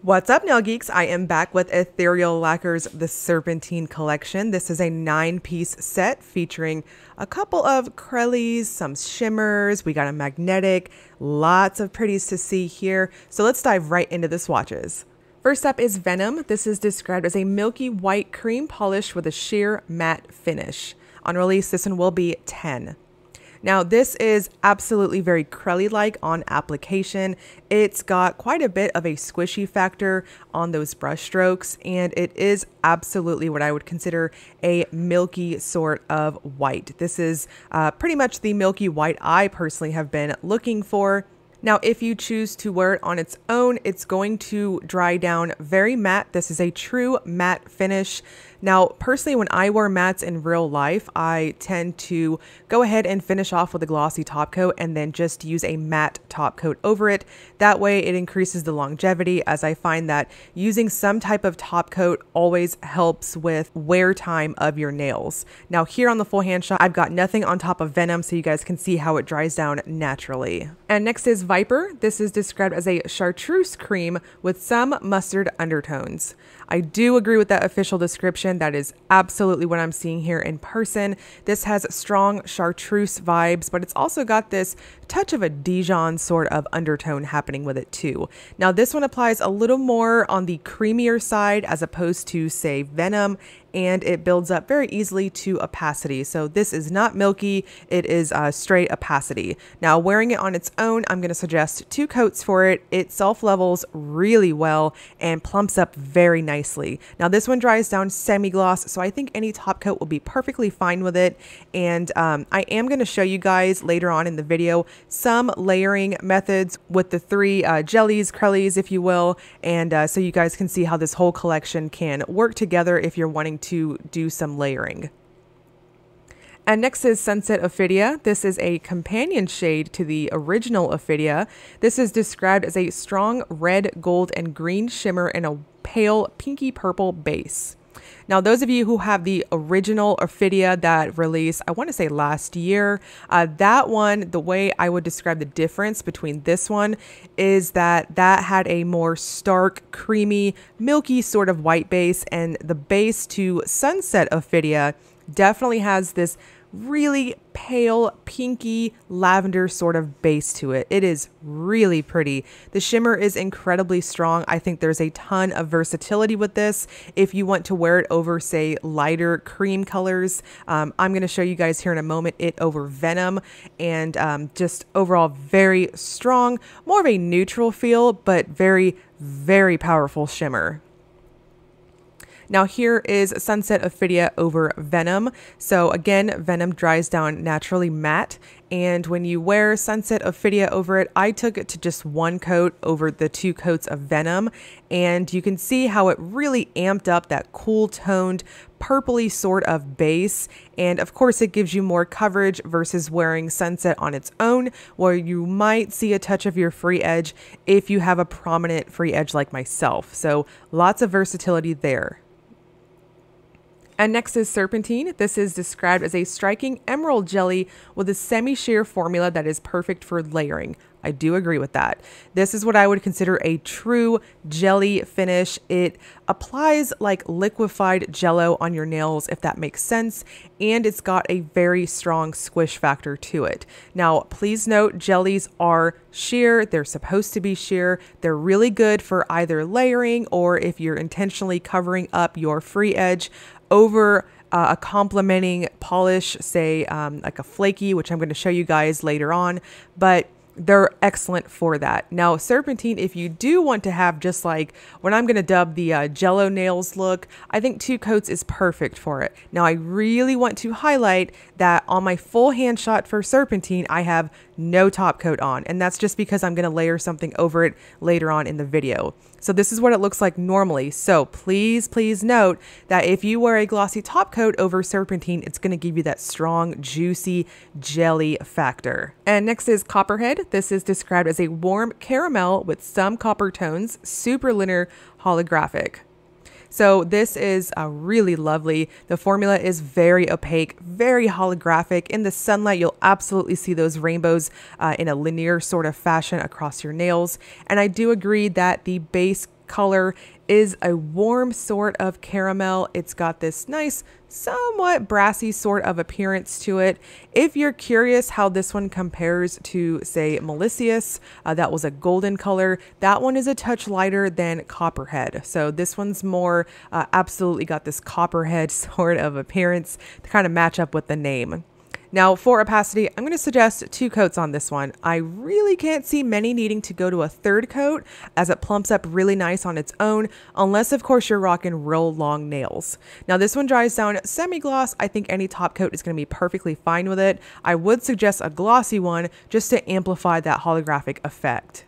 What's up, nail geeks? I am back with Ethereal Lacquer's The Serpentine collection. This is a 9-piece set featuring a couple of crellies, some shimmers, we got a magnetic, lots of pretties to see here. So let's dive right into the swatches. First up is Venom. This is described as a milky white cream polish with a sheer matte finish. On release, this one will be 10. Now, this is absolutely very crelly-like on application. It's got quite a bit of a squishy factor on those brush strokes, and it is absolutely what I would consider a milky sort of white. This is pretty much the milky white I personally have been looking for. Now, if you choose to wear it on its own, it's going to dry down very matte. This is a true matte finish. Now, personally, when I wear mattes in real life, I tend to go ahead and finish off with a glossy top coat and then just use a matte top coat over it. That way it increases the longevity, as I find that using some type of top coat always helps with wear time of your nails. Now, here on the full hand shot, I've got nothing on top of Venom, so you guys can see how it dries down naturally. And next is Viper. This is described as a chartreuse cream with some mustard undertones. I do agree with that official description. That is absolutely what I'm seeing here in person. This has strong chartreuse vibes, but it's also got this touch of a Dijon sort of undertone happening with it too. Now, this one applies a little more on the creamier side as opposed to, say, Venom, and it builds up very easily to opacity. So this is not milky, it is straight opacity. Now, wearing it on its own, I'm going to suggest 2 coats for it. It self-levels really well and plumps up very nicely. Now, this one dries down semi-gloss, so I think any top coat will be perfectly fine with it. And I am going to show you guys later on in the video some layering methods with the 3 jellies, crellies, if you will, and so you guys can see how this whole collection can work together if you're wanting to do some layering. And next is Sunset Ophidia. This is a companion shade to the original Ophidia. This is described as a strong red, gold, and green shimmer in a pale pinky purple base. Now, those of you who have the original Ophidia that released, I want to say last year, that one, the way I would describe the difference between this one is that that had a more stark, creamy, milky sort of white base, and the base to Sunset Ophidia definitely has this really pale pinky lavender sort of base to it. It is really pretty. The shimmer is incredibly strong. I think there's a ton of versatility with this. If you want to wear it over, say, lighter cream colors, I'm going to show you guys here in a moment it over Venom, and just overall very strong, more of a neutral feel, but very, very powerful shimmer. Now, here is Sunset Ophidia over Venom. So again, Venom dries down naturally matte. And when you wear Sunset Ophidia over it, I took it to just 1 coat over the 2 coats of Venom. And you can see how it really amped up that cool toned purpley sort of base. And of course, it gives you more coverage versus wearing Sunset on its own, where you might see a touch of your free edge if you have a prominent free edge like myself. So lots of versatility there. And next is Serpentine. This is described as a striking emerald jelly with a semi-sheer formula that is perfect for layering. I do agree with that. This is what I would consider a true jelly finish. It applies like liquefied jello on your nails, if that makes sense, and it's got a very strong squish factor to it. Now, please note, jellies are sheer. They're supposed to be sheer. They're really good for either layering or if you're intentionally covering up your free edge over a complementing polish, say like a flaky, which I'm going to show you guys later on, but they're excellent for that. Now, Serpentine, if you do want to have just like what I'm going to dub the Jello nails look, I think 2 coats is perfect for it. Now, I really want to highlight that on my full hand shot for Serpentine, I have no top coat on, and that's just because I'm going to layer something over it later on in the video. So this is what it looks like normally. So please, please note that if you wear a glossy top coat over Serpentine, it's going to give you that strong, juicy jelly factor. And next is Copperhead. This is described as a warm caramel with some copper tones, super linear holographic. So this is really lovely. The formula is very opaque, very holographic. In the sunlight, you'll absolutely see those rainbows in a linear sort of fashion across your nails. And I do agree that the base color is a warm sort of caramel. It's got this nice, somewhat brassy sort of appearance to it. If you're curious how this one compares to, say, Malicious, that was a golden color. That one is a touch lighter than Copperhead. So this one's more absolutely got this Copperhead sort of appearance to kind of match up with the name. Now for opacity, I'm going to suggest 2 coats on this one. I really can't see many needing to go to a 3rd coat as it plumps up really nice on its own, unless of course you're rocking real long nails. Now this one dries down semi-gloss. I think any top coat is going to be perfectly fine with it. I would suggest a glossy one just to amplify that holographic effect.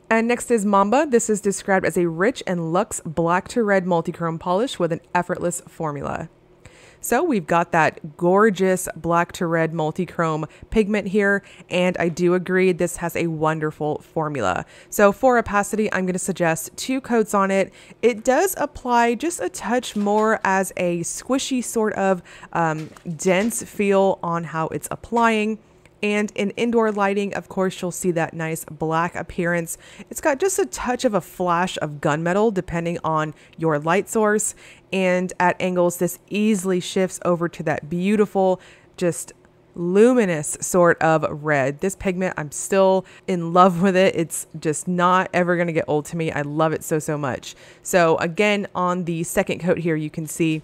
And next is Mamba. This is described as a rich and luxe black to red multichrome polish with an effortless formula. So we've got that gorgeous black to red multichrome pigment here, and I do agree this has a wonderful formula. So for opacity, I'm going to suggest 2 coats on it. It does apply just a touch more as a squishy sort of dense feel on how it's applying. And in indoor lighting, of course, you'll see that nice black appearance. It's got just a touch of a flash of gunmetal depending on your light source. And at angles, this easily shifts over to that beautiful, just luminous sort of red. This pigment, I'm still in love with it. It's just not ever going to get old to me. I love it so, so much. So again, on the 2nd coat here, you can see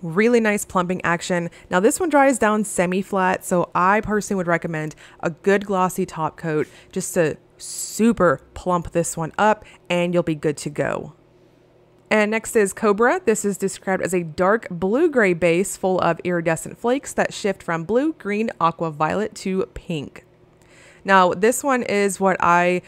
really nice plumping action. Now this one dries down semi-flat, so I personally would recommend a good glossy top coat just to super plump this one up, and you'll be good to go. And next is Cobra. This is described as a dark blue-gray base full of iridescent flakes that shift from blue, green, aqua, violet to pink. Now this one is what I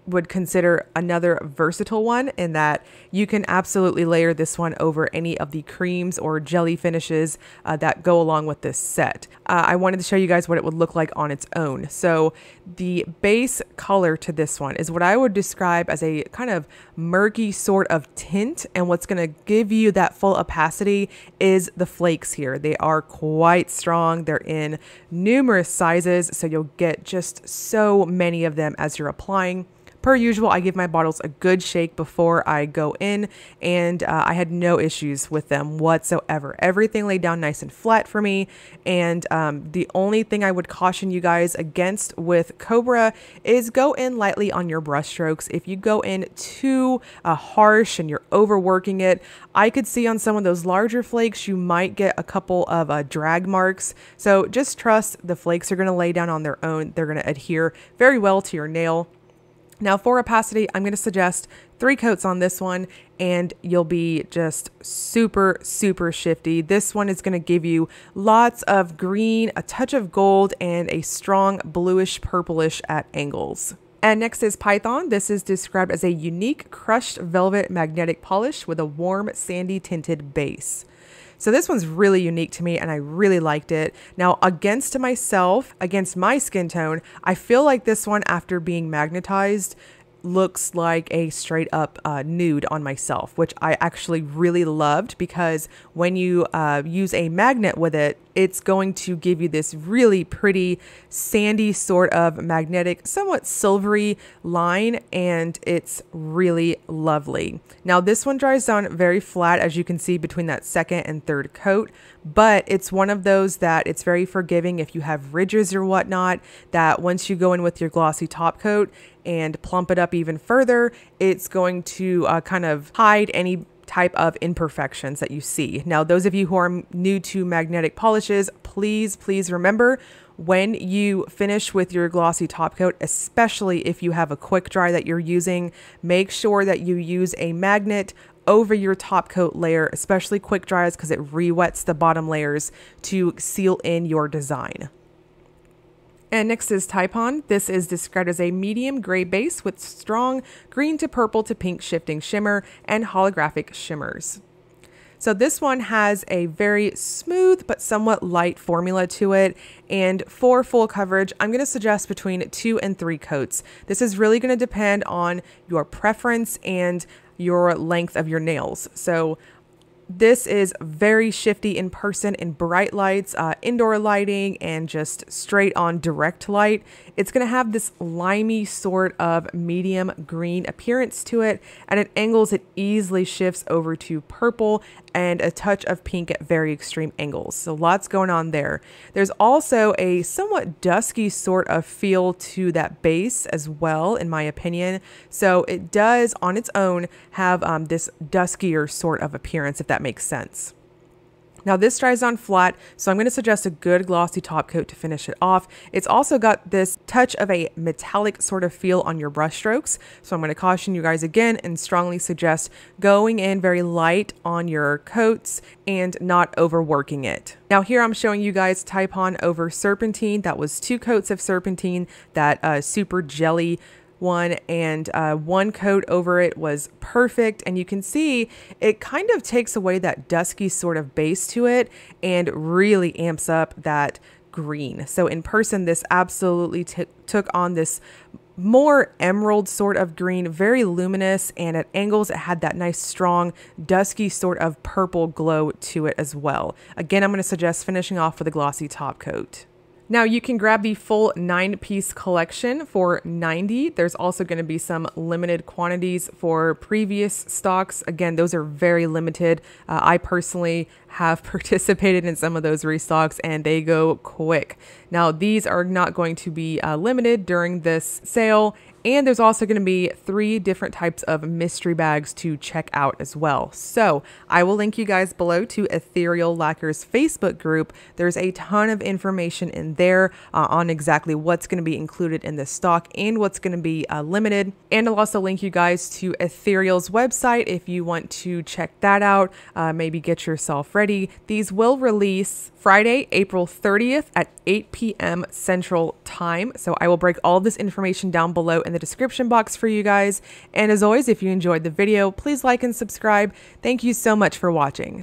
would consider another versatile one, in that you can absolutely layer this one over any of the creams or jelly finishes that go along with this set. I wanted to show you guys what it would look like on its own. So the base color to this one is what I would describe as a kind of murky sort of tint, and what's going to give you that full opacity is the flakes here. They are quite strong. They're in numerous sizes, so you'll get just so many of them as you're applying. Per usual, I give my bottles a good shake before I go in, and I had no issues with them whatsoever. Everything laid down nice and flat for me, and the only thing I would caution you guys against with Cobra is go in lightly on your brush strokes. If you go in too harsh and you're overworking it, I could see on some of those larger flakes you might get a couple of drag marks. So just trust the flakes are going to lay down on their own. They're going to adhere very well to your nail. Now for opacity, I'm going to suggest 3 coats on this one, and you'll be just super, super shifty. This one is going to give you lots of green, a touch of gold, and a strong bluish purplish at angles. And next is Python. This is described as a unique crushed velvet magnetic polish with a warm sandy tinted base. So this one's really unique to me, and I really liked it. Now, against myself, against my skin tone, I feel like this one, after being magnetized, looks like a straight up nude on myself, which I actually really loved, because when you use a magnet with it, it's going to give you this really pretty sandy sort of magnetic, somewhat silvery line, and it's really lovely. Now this one dries down very flat, as you can see between that 2nd and 3rd coat, but it's one of those that it's very forgiving if you have ridges or whatnot, that once you go in with your glossy top coat and plump it up even further, it's going to kind of hide any type of imperfections that you see. Now, those of you who are new to magnetic polishes, please remember, when you finish with your glossy top coat, especially if you have a quick dry that you're using, make sure that you use a magnet over your top coat layer, especially quick dries, because it re-wets the bottom layers to seal in your design. And next is Taipan. This is described as a medium gray base with strong green to purple to pink shifting shimmer and holographic shimmers. So this one has a very smooth but somewhat light formula to it. And for full coverage, I'm going to suggest between 2 and 3 coats. This is really going to depend on your preference and your length of your nails. So This is very shifty in person in bright lights, indoor lighting, and just straight on direct light. It's going to have this limey sort of medium green appearance to it. And at angles, it easily shifts over to purple and a touch of pink at very extreme angles. So lots going on there. There's also a somewhat dusky sort of feel to that base as well, in my opinion. So it does on its own have this duskier sort of appearance, if that makes sense. Now this dries on flat, so I'm going to suggest a good glossy top coat to finish it off. It's also got this touch of a metallic sort of feel on your brush strokes. So I'm going to caution you guys again and strongly suggest going in very light on your coats and not overworking it. Now here I'm showing you guys Taipan over Serpentine. That was 2 coats of Serpentine, that super jelly one, and 1 coat over it was perfect. And you can see it kind of takes away that dusky sort of base to it and really amps up that green. So in person, this absolutely took on this more emerald sort of green, very luminous, and at angles it had that nice strong dusky sort of purple glow to it as well. Again, I'm going to suggest finishing off with a glossy top coat. Now you can grab the full 9-piece collection for $90. There's also going to be some limited quantities for previous stocks. Again, those are very limited. I personally have participated in some of those restocks and they go quick. Now these are not going to be limited during this sale. And there's also going to be 3 different types of mystery bags to check out as well. So I will link you guys below to Ethereal Lacquer's Facebook group. There's a ton of information in there on exactly what's going to be included in this stock and what's going to be limited. And I'll also link you guys to Ethereal's website if you want to check that out, maybe get yourself ready. These will release Friday, April 30th at 8 p.m. Central Time. So I will break all of this information down below in the description box for you guys. And as always, if you enjoyed the video, please like and subscribe. Thank you so much for watching.